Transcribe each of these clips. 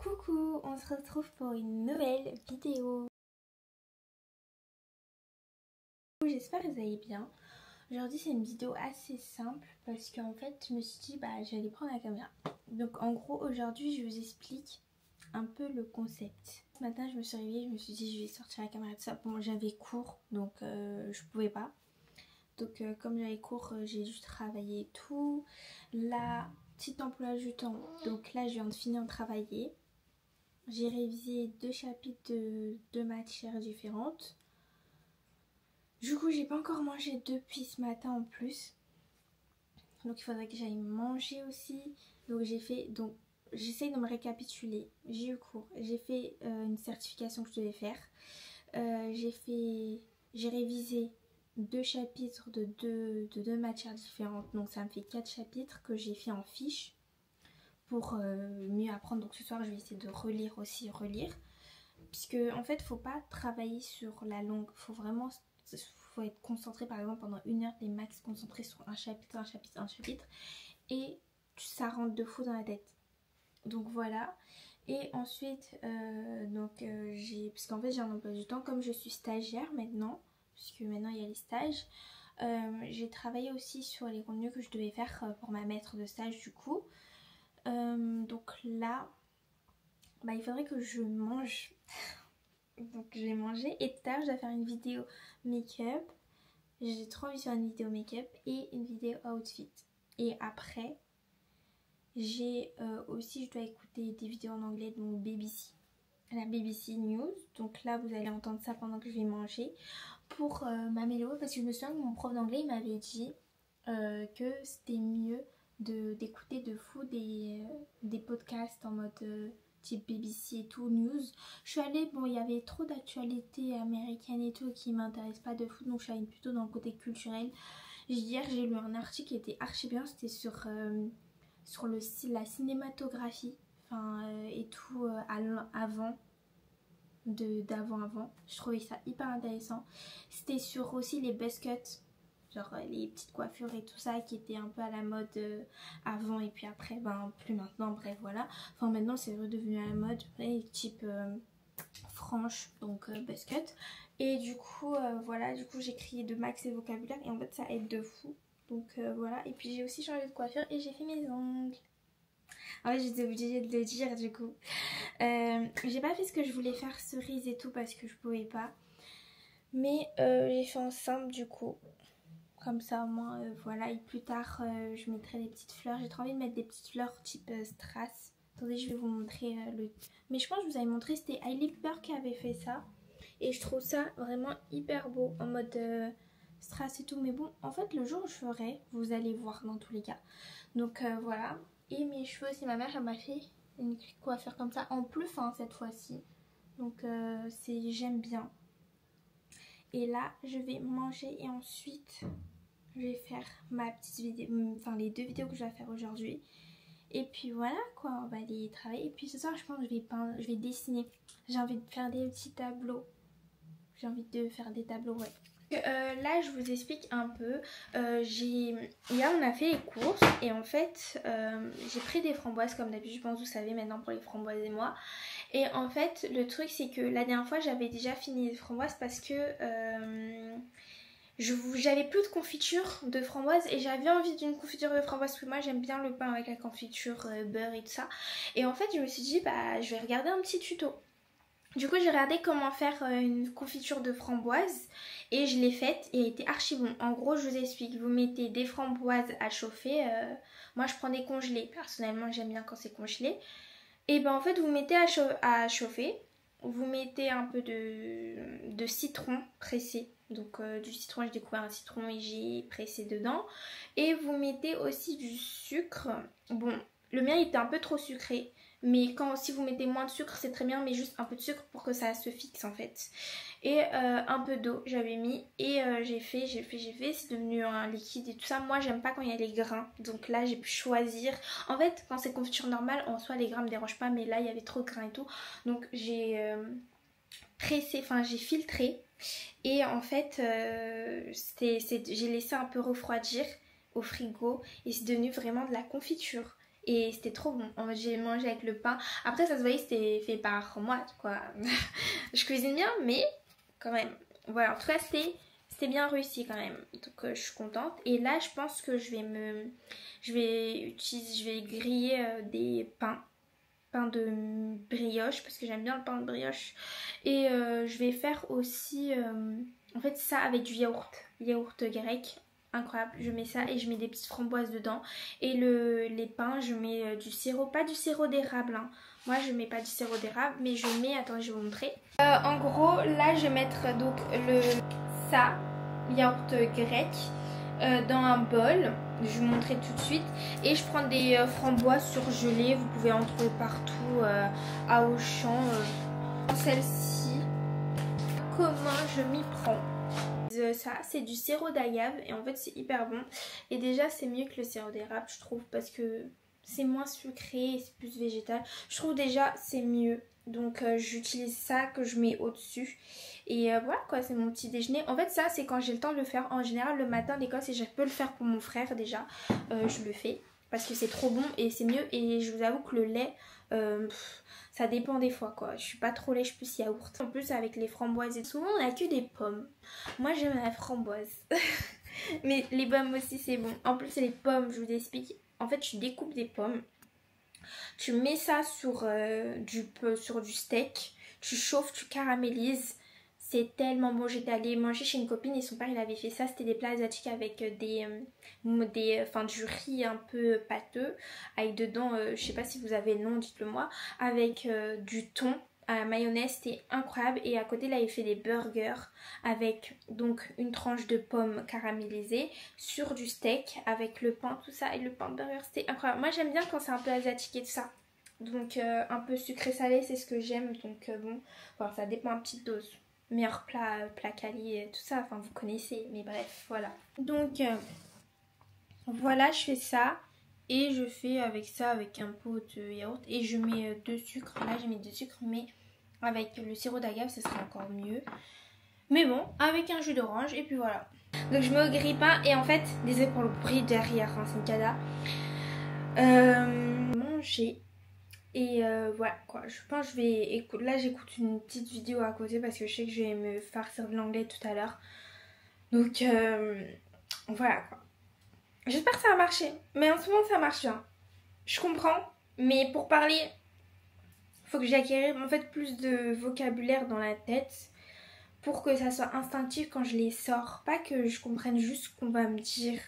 Coucou, on se retrouve pour une nouvelle vidéo. J'espère que vous allez bien. Aujourd'hui c'est une vidéo assez simple parce qu'en fait je me suis dit j'allais prendre la caméra. Donc en gros aujourd'hui je vous explique un peu le concept. Ce matin je me suis réveillée, je me suis dit je vais sortir la caméra de ça. Bon j'avais cours donc je pouvais pas. Donc comme j'avais cours j'ai dû travailler et tout. Là, petit emploi du temps. Donc là je viens de finir de travailler. J'ai révisé 2 chapitres de 2 matières différentes. Du coup, j'ai pas encore mangé depuis ce matin en plus. Donc il faudrait que j'aille manger aussi. Donc j'essaye de me récapituler. J'ai eu cours. J'ai fait une certification que je devais faire. J'ai révisé 2 chapitres de deux matières différentes. Donc ça me fait 4 chapitres que j'ai fait en fiche pour mieux apprendre. Donc ce soir je vais essayer de relire. Puisque en fait faut pas travailler sur la longue, faut être concentré par exemple pendant 1 heure des max, concentré sur un chapitre et ça rentre de fou dans la tête. Donc voilà. Et ensuite parce qu'en fait j'ai un emploi du temps, comme je suis stagiaire maintenant, puisque maintenant il y a les stages, j'ai travaillé aussi sur les contenus que je devais faire pour ma maître de stage du coup. Donc là il faudrait que je mange. Donc je vais manger et tout à l'heure je dois faire une vidéo make-up. J'ai trop envie de faire une vidéo make-up et une vidéo outfit. Et après j'ai aussi, je dois écouter des vidéos en anglais, donc BBC, la BBC News. Donc là vous allez entendre ça pendant que je vais manger pour m'améliorer, parce que je me souviens que mon prof d'anglais il m'avait dit que c'était mieux d'écouter de fou des podcasts en mode type BBC et tout, news. Je suis allée, bon il y avait trop d'actualités américaines et tout qui m'intéressent pas de fou, donc je suis allée plutôt dans le côté culturel. Hier j'ai lu un article qui était archi bien, c'était sur la cinématographie, et tout avant. D'avant. Je trouvais ça hyper intéressant. C'était sur aussi les buzz cuts, genre les petites coiffures et tout ça qui étaient un peu à la mode avant, et puis après plus maintenant, bref voilà. Enfin maintenant c'est redevenu à la mode, type franche, donc buzz cut. Et du coup voilà, du coup j'ai crié de max et vocabulaire et en fait ça aide de fou. Donc voilà, et puis j'ai aussi changé de coiffure et j'ai fait mes ongles. Ah ouais, j'étais obligée de le dire du coup. J'ai pas fait ce que je voulais faire, cerise et tout, parce que je pouvais pas. Mais j'ai fait en simple du coup. Comme ça au moins voilà. Et plus tard je mettrai des petites fleurs. J'ai trop envie de mettre des petites fleurs type strass. Attendez, je vais vous montrer le... Mais je pense que je vous avais montré, c'était Hailey Bieber qui avait fait ça. Et je trouve ça vraiment hyper beau en mode strass et tout. Mais bon, en fait le jour où je ferai, vous allez voir dans tous les cas. Donc voilà. Et mes cheveux aussi, ma mère elle m'a fait une coiffure comme ça en plus fin cette fois-ci. Donc j'aime bien. Et là je vais manger et ensuite je vais faire ma petite vidéo, enfin les 2 vidéos que je vais faire aujourd'hui. Et puis voilà quoi, on va aller travailler. Et puis ce soir je pense que je vais peindre, je vais dessiner. J'ai envie de faire des petits tableaux. J'ai envie de faire des tableaux, ouais. Là je vous explique un peu. Hier on a fait les courses et en fait j'ai pris des framboises comme d'habitude, je pense que vous savez maintenant pour les framboises et moi. Et en fait le truc c'est que la dernière fois j'avais déjà fini les framboises parce que j'avais plus de confiture de framboises et j'avais envie d'une confiture de framboises parce que moi j'aime bien le pain avec la confiture beurre et tout ça. Et en fait je me suis dit je vais regarder un petit tuto. Du coup j'ai regardé comment faire une confiture de framboises et je l'ai faite et elle était archi bon. En gros je vous explique, vous mettez des framboises à chauffer, moi je prends des congelés, personnellement j'aime bien quand c'est congelé. Et en fait vous mettez à chauffer, vous mettez un peu de citron pressé. Donc du citron, j'ai découvert un citron et j'ai pressé dedans. Et vous mettez aussi du sucre. Bon, le mien était un peu trop sucré. Mais si vous mettez moins de sucre, c'est très bien, mais juste un peu de sucre pour que ça se fixe en fait. Et un peu d'eau, j'avais mis. Et j'ai fait, c'est devenu un liquide et tout ça. Moi, j'aime pas quand il y a les grains. Donc là, j'ai pu choisir. En fait, quand c'est confiture normale, en soi, les grains me dérangent pas. Mais là, il y avait trop de grains et tout. Donc j'ai j'ai filtré. Et en fait, j'ai laissé un peu refroidir au frigo. Et c'est devenu vraiment de la confiture. Et c'était trop bon. En fait, j'ai mangé avec le pain. Après, ça se voyait, c'était fait par moi, quoi. Je cuisine bien, mais quand même. Voilà, en tout cas, c'était bien réussi quand même. Donc, je suis contente. Et là, je pense que je vais griller des pains de brioche parce que j'aime bien le pain de brioche et je vais faire aussi en fait ça avec du yaourt grec, incroyable. Je mets ça et je mets des petites framboises dedans et les pains je mets du sirop, pas du sirop d'érable hein. Moi je mets pas du sirop d'érable mais je mets, attends je vais vous montrer. En gros là je vais mettre donc ça, yaourt grec dans un bol, je vais vous montrer tout de suite, et je prends des framboises surgelées, vous pouvez en trouver partout à Auchan. Celle-ci, comment je m'y prends? Ça c'est du sirop d'agave et en fait c'est hyper bon et déjà c'est mieux que le sirop d'érable je trouve parce que c'est moins sucré et c'est plus végétal. Je trouve déjà c'est mieux. Donc j'utilise ça que je mets au dessus. Et voilà quoi, c'est mon petit déjeuner. En fait ça c'est quand j'ai le temps de le faire. En général le matin à l'école, si je peux le faire pour mon frère déjà, je le fais. Parce que c'est trop bon et c'est mieux. Et je vous avoue que le lait, ça dépend des fois quoi. Je suis pas trop lait, je suis plus yaourt. En plus avec les framboises et souvent on a que des pommes. Moi j'aime la framboise. Mais les pommes aussi c'est bon. En plus les pommes, je vous explique. En fait tu découpes des pommes. Tu mets ça sur du steak, tu chauffes, tu caramélises. C'est tellement bon. J'étais allée manger chez une copine et son père il avait fait ça. C'était des plats asiatiques avec du riz un peu pâteux. Avec dedans, je sais pas si vous avez le nom, dites-le moi. Avec du thon à la mayonnaise, c'était incroyable. Et à côté là il fait des burgers avec donc une tranche de pomme caramélisée sur du steak avec le pain, tout ça. Et le pain de burger c'était incroyable. Moi j'aime bien quand c'est un peu asiatique et tout ça. Donc un peu sucré salé c'est ce que j'aime. Donc bon, voilà, ça dépend à petite dose. Meilleur plat quali et tout ça, enfin vous connaissez, mais bref, voilà. Donc voilà, je fais ça. Et je fais avec ça, avec un pot de yaourt. Et je mets 2 sucres. Là, j'ai mis 2 sucres, mais avec le sirop d'agave, ça serait encore mieux. Mais bon, avec un jus d'orange. Et puis voilà. Donc, je mets au grille-pain. Et en fait, désolé pour le bruit derrière, hein, c'est une cata. Manger. Et voilà quoi. Je pense que je vais écouter. Là, j'écoute une petite vidéo à côté parce que je sais que je vais me farcir de l'anglais tout à l'heure. Donc, voilà quoi. J'espère que ça va marcher, mais en ce moment ça marche bien. Je comprends, mais pour parler, il faut que j'acquérir en fait plus de vocabulaire dans la tête pour que ça soit instinctif quand je les sors. Pas que je comprenne juste ce qu'on va me dire.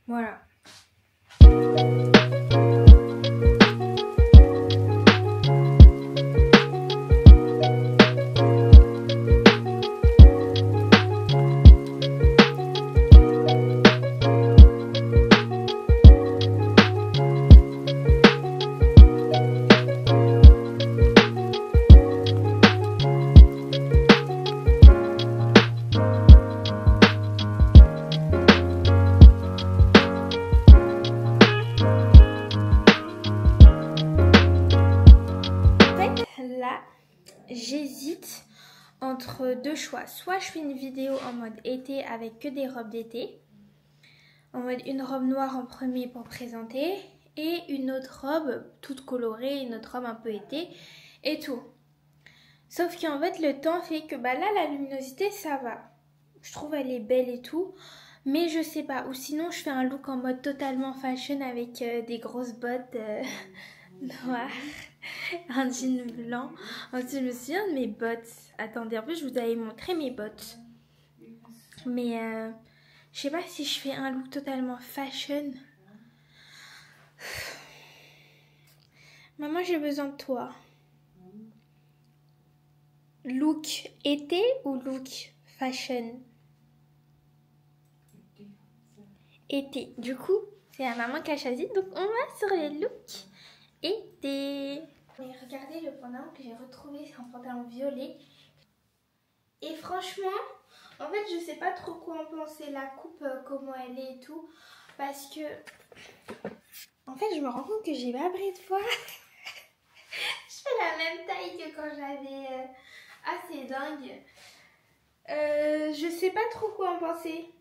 Voilà. J'hésite entre deux choix. Soit je fais une vidéo en mode été avec que des robes d'été. En mode une robe noire en premier pour présenter. Et une autre robe toute colorée, une autre robe un peu été et tout. Sauf qu'en fait le temps fait que bah là la luminosité ça va. Je trouve elle est belle et tout. Mais je sais pas. Ou sinon je fais un look en mode totalement fashion avec des grosses bottes noires. Un jean blanc. Ensuite, je me souviens de mes bottes. Attendez, en plus, je vous avais montré mes bottes. Mais je sais pas si je fais un look totalement fashion. Maman, j'ai besoin de toi. Look été ou look fashion? Été. Du coup, c'est la maman qui a choisi. Donc, on va sur les looks été. Mais regardez le pantalon que j'ai retrouvé, c'est un pantalon violet. Et franchement, en fait, je sais pas trop quoi en penser, la coupe, comment elle est et tout. Parce que, en fait, je me rends compte que j'ai ma bris de foie. Je fais la même taille que quand j'avais... c'est dingue. Je sais pas trop quoi en penser.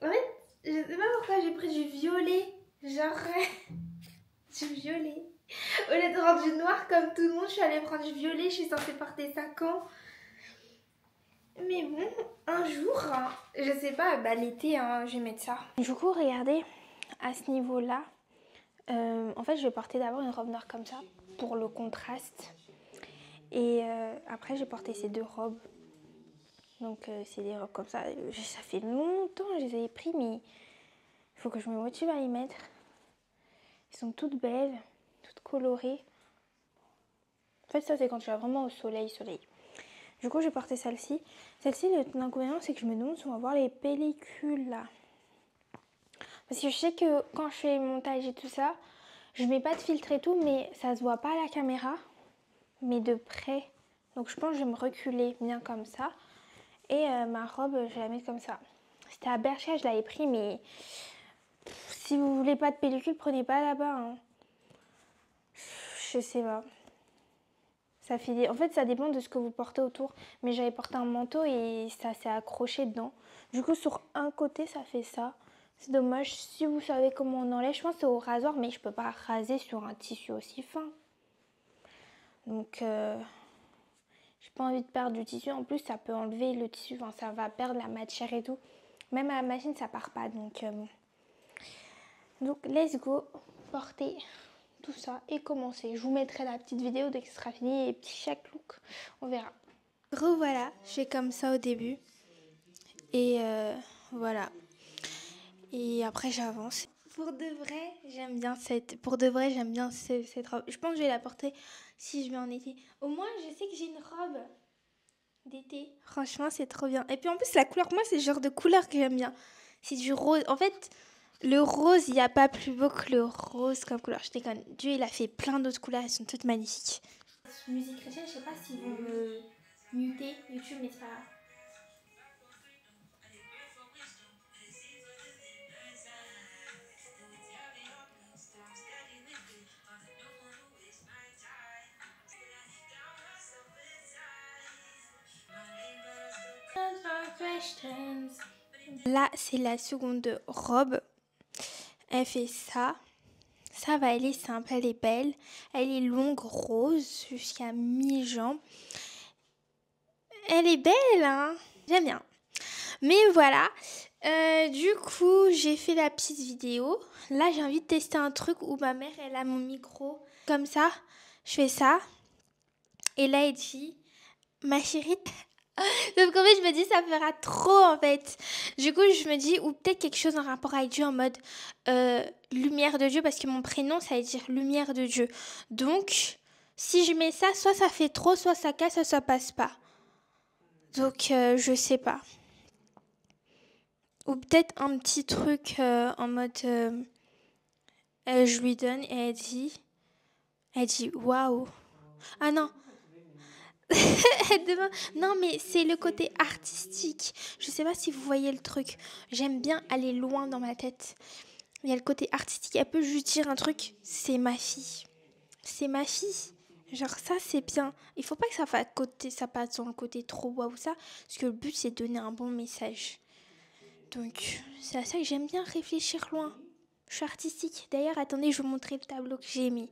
En fait, je sais pas pourquoi j'ai pris du violet. Genre... du violet. Au lieu de prendre du noir comme tout le monde, je suis allée prendre du violet. Je suis censée porter ça quand? Mais bon, un jour, hein, je sais pas, bah l'été, hein, je vais mettre ça. Du coup, regardez, à ce niveau-là, en fait, je vais porter d'abord une robe noire comme ça, pour le contraste. Et après, j'ai porté ces deux robes. Donc, c'est des robes comme ça. Ça fait longtemps que je les ai pris, mais il faut que je me motive à les mettre. Elles sont toutes belles, toutes colorées. En fait, ça, c'est quand tu vas vraiment au soleil. Du coup, j'ai porté celle-ci. Celle-ci, l'inconvénient, c'est que je me demande si on va voir les pellicules, là. Parce que je sais que quand je fais le montage et tout ça, je mets pas de filtre et tout, mais ça se voit pas à la caméra, mais de près. Donc, je pense que je vais me reculer bien comme ça. Et ma robe, je vais la mettre comme ça. C'était à Bershka, je l'avais pris, mais si vous voulez pas de pellicule, prenez pas là-bas. Hein. Je sais pas. Ça fait En fait, ça dépend de ce que vous portez autour. Mais j'avais porté un manteau et ça s'est accroché dedans. Du coup, sur un côté, ça fait ça. C'est dommage. Si vous savez comment on enlève, je pense que c'est au rasoir, mais je peux pas raser sur un tissu aussi fin. Donc, j'ai pas envie de perdre du tissu. En plus, ça peut enlever le tissu. Enfin, ça va perdre la matière et tout. Même à la machine, ça part pas. Donc, let's go. Porter tout ça et commencer. Je vous mettrai la petite vidéo dès que ce sera fini et chaque look, on verra. Revoilà, je fais comme ça au début. Et voilà. Et après, j'avance. Pour de vrai, j'aime bien cette robe. Je pense que je vais la porter si je vais en été. Au moins, je sais que j'ai une robe d'été. Franchement, c'est trop bien. Et puis en plus, la couleur, moi, c'est le genre de couleur que j'aime bien. C'est du rose. En fait, le rose, il n'y a pas plus beau que le rose comme couleur. Je déconne. Dieu, il a fait plein d'autres couleurs. Elles sont toutes magnifiques. Musique chrétienne, je sais pas s'ils vont me muter YouTube, mais c'est pas grave. Là, c'est la seconde robe. Elle fait ça. Ça va, elle est simple, elle est belle. Elle est longue, rose, jusqu'à mi-jambe. Elle est belle, hein? J'aime bien. Mais voilà. Du coup, j'ai fait la petite vidéo. Là, j'ai envie de tester un truc où ma mère, elle a mon micro. Comme ça, je fais ça. Et là, elle dit, ma chérie... Donc en fait, je me dis, ça fera trop en fait. Du coup, je me dis, ou peut-être quelque chose en rapport avec Dieu en mode lumière de Dieu, parce que mon prénom, ça veut dire lumière de Dieu. Donc, si je mets ça, soit ça fait trop, soit ça casse, soit ça passe pas. Donc, je sais pas. Ou peut-être un petit truc en mode, je lui donne et elle dit, waouh. Ah non. Non, mais c'est le côté artistique. Je sais pas si vous voyez le truc. J'aime bien aller loin dans ma tête. Il y a le côté artistique. Elle peut juste dire un truc. C'est ma fille. C'est ma fille. Genre ça, c'est bien. Il faut pas que ça passe dans le côté trop waouh ça. Parce que le but, c'est de donner un bon message. Donc, c'est à ça que j'aime bien réfléchir loin. Je suis artistique. D'ailleurs, attendez, je vais vous montrer le tableau que j'ai mis.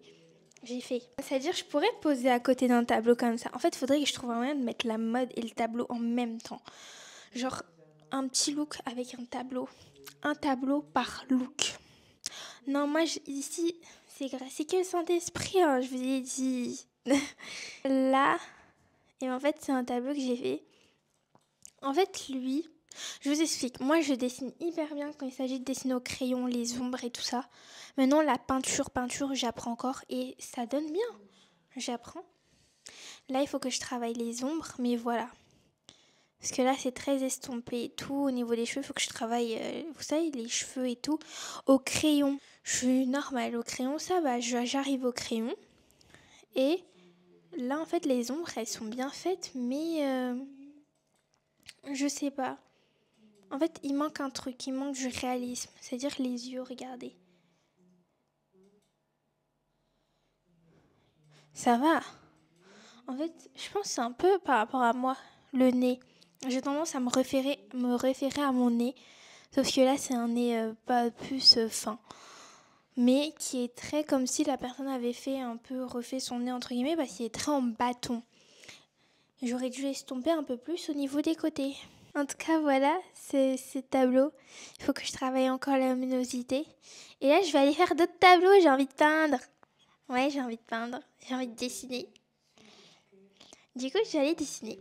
J'ai fait. C'est-à-dire, je pourrais poser à côté d'un tableau comme ça. En fait, il faudrait que je trouve un moyen de mettre la mode et le tableau en même temps. Genre, un petit look avec un tableau. Un tableau par look. Non, moi, ici, c'est que le Saint-Esprit, hein, je vous ai dit. Là, et en fait, c'est un tableau que j'ai fait. En fait, lui, je vous explique. Moi, je dessine hyper bien quand il s'agit de dessiner au crayon, les ombres et tout ça. Maintenant, la peinture, j'apprends encore et ça donne bien. J'apprends. Là, il faut que je travaille les ombres, mais voilà. Parce que là, c'est très estompé et tout. Au niveau des cheveux, il faut que je travaille, vous savez, les cheveux et tout. Au crayon, je suis normale. Au crayon, ça va. J'arrive au crayon. Et là, en fait, les ombres, elles sont bien faites, mais je sais pas. En fait, il manque un truc. Il manque du réalisme. C'est-à-dire les yeux, regardez. Ça va. En fait, je pense que c'est un peu par rapport à moi, le nez. J'ai tendance à me référer à mon nez. Sauf que là, c'est un nez pas plus fin. mais qui est très comme si la personne avait fait un peu refait son nez entre guillemets parce qu'il est très en bâton. J'aurais dû estomper un peu plus au niveau des côtés. En tout cas, voilà, c'est ce tableau. Il faut que je travaille encore la luminosité. Et là, je vais aller faire d'autres tableaux. J'ai envie de peindre. Ouais, j'ai envie de peindre. J'ai envie de dessiner. Du coup, je vais aller dessiner.